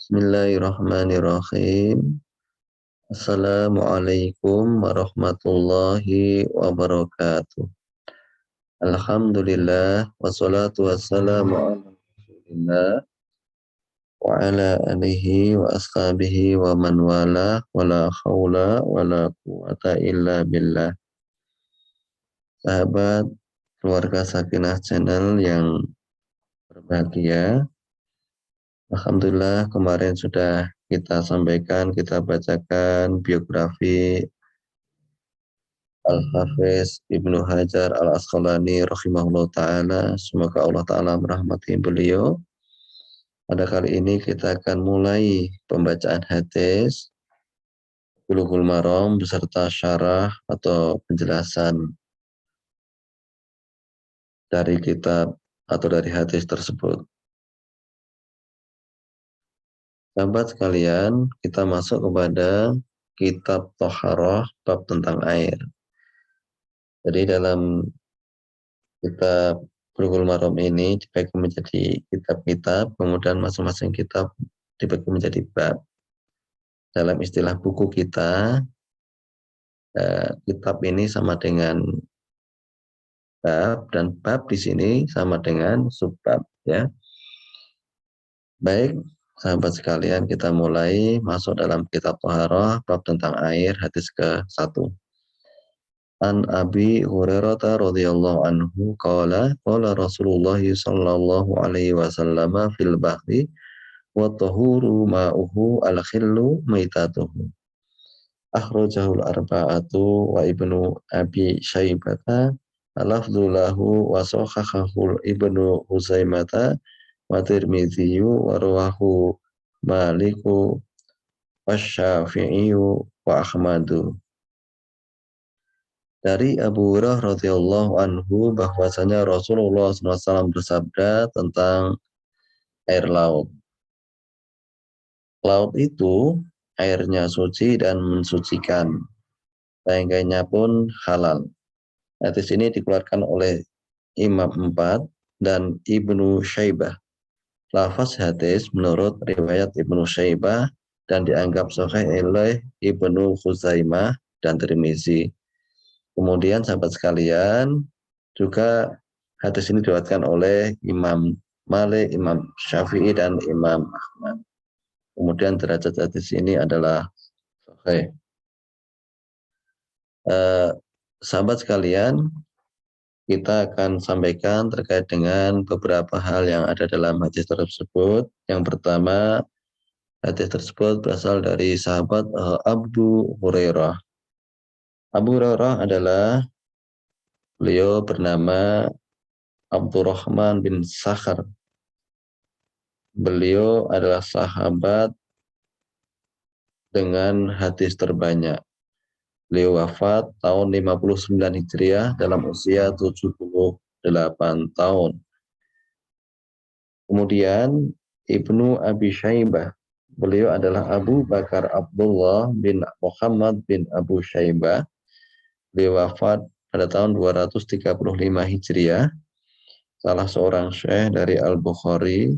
Bismillahirrahmanirrahim. Assalamualaikum warahmatullahi wabarakatuh. Alhamdulillah wassalatu wassalamu ala Rasulillah wa ala alihi wa ashabihi wa man wala wala haula wala quwata illa billah. Sahabat keluarga Sakinah Channel yang berbahagia, alhamdulillah kemarin sudah kita sampaikan, kita bacakan biografi Al-Hafiz Ibnu Hajar Al-Asqalani rahimahullah ta'ala. Semoga Allah ta'ala merahmati beliau. Pada kali ini kita akan mulai pembacaan hadis Bulughul Maram beserta syarah atau penjelasan dari kitab atau dari hadis tersebut. Sahabat sekalian, kita masuk kepada kitab Thaharah bab tentang air. Jadi dalam kitab Bulughul Maram ini dibagi menjadi kitab-kitab, kemudian masing-masing kitab dibagi menjadi bab. Dalam istilah buku kita, kitab ini sama dengan bab, dan bab di sini sama dengan subbab, ya. Baik, sahabat sekalian, kita mulai masuk dalam kitab Thaharah bab tentang air, hadis ke-1. An Abi Hurairah radhiyallahu anhu qala qala Rasulullah sallallahu alaihi wasallam fil bahri wa tahuru ma'uhu al-khillu maitatuhu. Akhrajahul arba'atu wa ibnu Abi Syaibata lafdhu lahu wa sahahahu ibnu Huzaimata wa Tirmidzi wa rawahu Maliku wa Syafi'i wa Ahmadu. Dari Abu Hurairah radhiyallahu anhu bahwasanya Rasulullah SAW bersabda tentang air laut. Laut itu airnya suci dan mensucikan, bangkainya pun halal. Hadis ini dikeluarkan oleh Imam 4 dan Ibnu Syaibah. Lafaz hadis menurut riwayat Ibnu Syaibah dan dianggap sahih oleh Ibnu Khuzaimah dan Tirmizi. Kemudian sahabat sekalian, juga hadis ini diriwayatkan oleh Imam Malik, Imam Syafi'i dan Imam Ahmad. Kemudian derajat hadis ini adalah sahih. Sahabat sekalian, kita akan sampaikan terkait dengan beberapa hal yang ada dalam hadis tersebut. Yang pertama, hadis tersebut berasal dari sahabat Abu Hurairah. Abu Hurairah adalah, beliau bernama Abdurrahman bin Sakhar. Beliau adalah sahabat dengan hadis terbanyak. Beliau wafat tahun 59 Hijriah dalam usia 78 tahun. Kemudian Ibnu Abi Syaibah, beliau adalah Abu Bakar Abdullah bin Muhammad bin Abu Syaibah. Beliau wafat pada tahun 235 Hijriah, salah seorang syekh dari Al-Bukhari,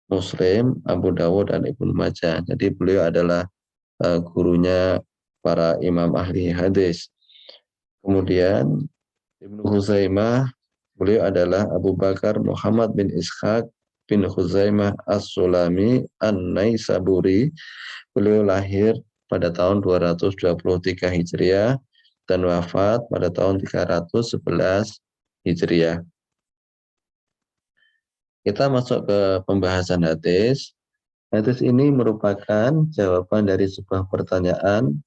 Muslim, Abu Dawud, dan Ibnu Majah. Jadi beliau adalah gurunya para imam ahli hadis. Kemudian Ibnu Huzaimah, beliau adalah Abu Bakar Muhammad bin Ishaq bin Huzaimah As-Sulami An-Naisaburi. Beliau lahir pada tahun 223 Hijriah dan wafat pada tahun 311 Hijriah. Kita masuk ke pembahasan hadis. Hadis ini merupakan jawaban dari sebuah pertanyaan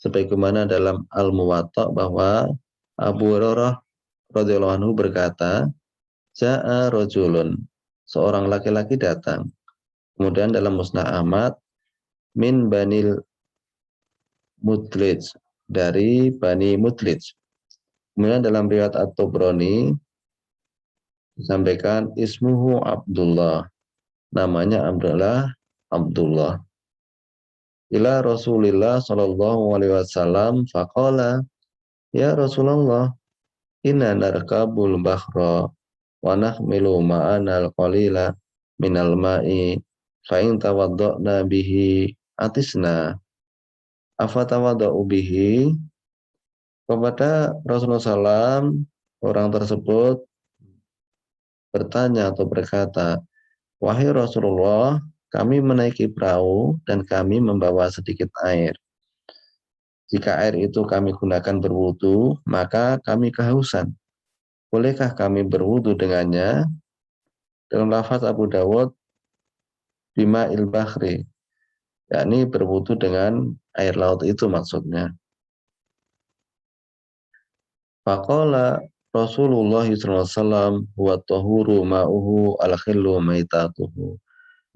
sebagaimana dalam Al-Muwatta bahwa Abu Hurairah radhiyallahu anhu berkata, "Ja'a rajulun," seorang laki-laki datang. Kemudian dalam Musnad Ahmad, min Banil Mudlij, dari Bani Mudlij. Kemudian dalam riwayat At-Tabrani disampaikan ismuhu Abdullah, namanya adalah Abdullah. Ila Rasulillah sallallahu alaihi wasallam faqala, ya Rasulullah, inna narkabul bahra wa nahmilu ma'ana al-qalila minal ma'i fa'in tawadda'na bihi atisna afatawadda'u bihi. Kepada Rasulullah SAW, orang tersebut bertanya atau berkata, wahai Rasulullah, kami menaiki perahu dan kami membawa sedikit air. Jika air itu kami gunakan berwudu, maka kami kehausan. Bolehkah kami berwudu dengannya? Dalam lafaz Abu Dawud, bima il bahri, yakni berwudu dengan air laut itu maksudnya. Faqala Rasulullah SAW wa tahuru ma'uhu al-khillu maitatuhu.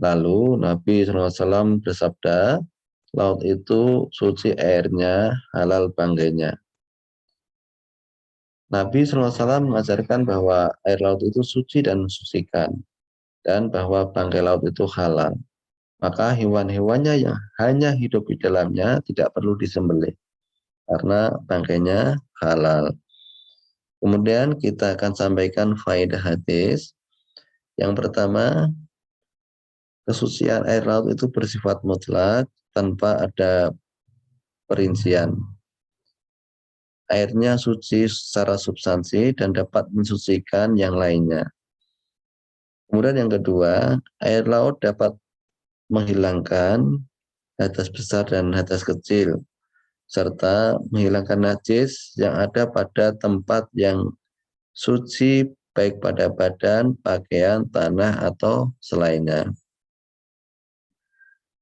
Lalu Nabi SAW bersabda, laut itu suci airnya, halal banggainya. Nabi SAW mengajarkan bahwa air laut itu suci dan mensucikan, dan bahwa bangkai laut itu halal. Maka hewan-hewannya yang hanya hidup di dalamnya tidak perlu disembelih, karena bangkainya halal. Kemudian kita akan sampaikan faedah hadis. Yang pertama, kesucian air laut itu bersifat mutlak tanpa ada perincian. Airnya suci secara substansi dan dapat mensucikan yang lainnya. Kemudian yang kedua, air laut dapat menghilangkan hadas besar dan hadas kecil, serta menghilangkan najis yang ada pada tempat yang suci baik pada badan, pakaian, tanah, atau selainnya.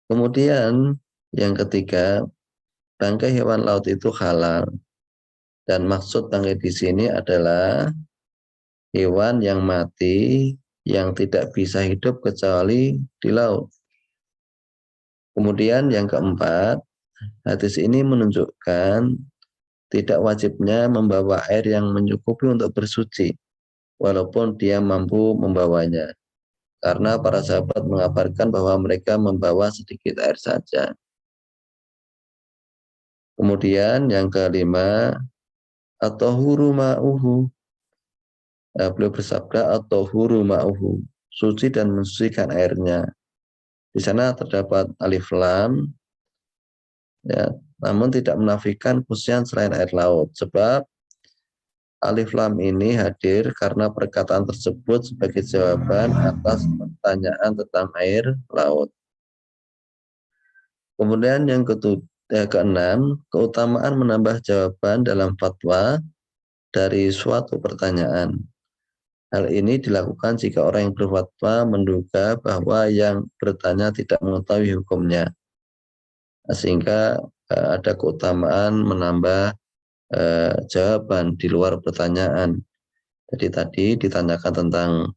Kemudian yang ketiga, bangkai hewan laut itu halal. Dan maksud bangkai di sini adalah hewan yang mati yang tidak bisa hidup kecuali di laut. Kemudian yang keempat, hadis ini menunjukkan tidak wajibnya membawa air yang mencukupi untuk bersuci, walaupun dia mampu membawanya. Karena para sahabat mengabarkan bahwa mereka membawa sedikit air saja. Kemudian yang kelima, at-tahuru ma'uhu. Beliau bersabda, at-tahuru ma'uhu, suci dan mensucikan airnya. Di sana terdapat alif lam, ya, namun tidak menafikan kesucian selain air laut. Sebab alif lam ini hadir karena perkataan tersebut sebagai jawaban atas pertanyaan tentang air laut. Kemudian yang keenam, keutamaan menambah jawaban dalam fatwa dari suatu pertanyaan. Hal ini dilakukan jika orang yang berfatwa menduga bahwa yang bertanya tidak mengetahui hukumnya. Sehingga ada keutamaan menambah jawaban di luar pertanyaan. Jadi tadi ditanyakan tentang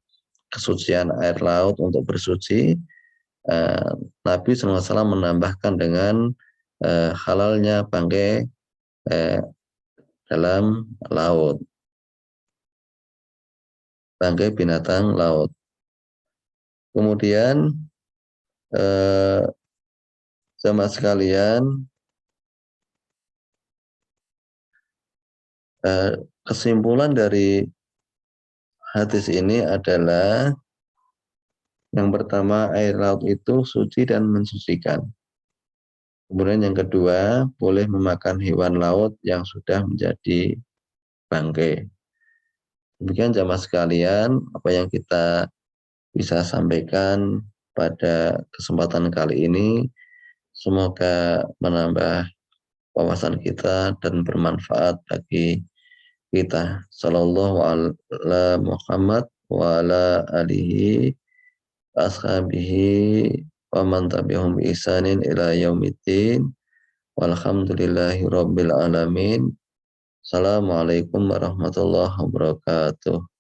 kesucian air laut untuk bersuci. Nabi SAW menambahkan dengan halalnya bangkai dalam laut, bangkai binatang laut. Kemudian jemaah sekalian, kesimpulan dari hadis ini adalah yang pertama, air laut itu suci dan mensucikan. Kemudian yang kedua, boleh memakan hewan laut yang sudah menjadi bangkai. Demikian jamaah sekalian, apa yang kita bisa sampaikan pada kesempatan kali ini. Semoga menambah wawasan kita dan bermanfaat bagi kita. Sallallahu ala Muhammad wa ala alihi wa ashabihi wa man tabi'ahum bi ihsanin ila yaumiddin. Walhamdulillahi rabbil alamin. Assalamualaikum warahmatullahi wabarakatuh.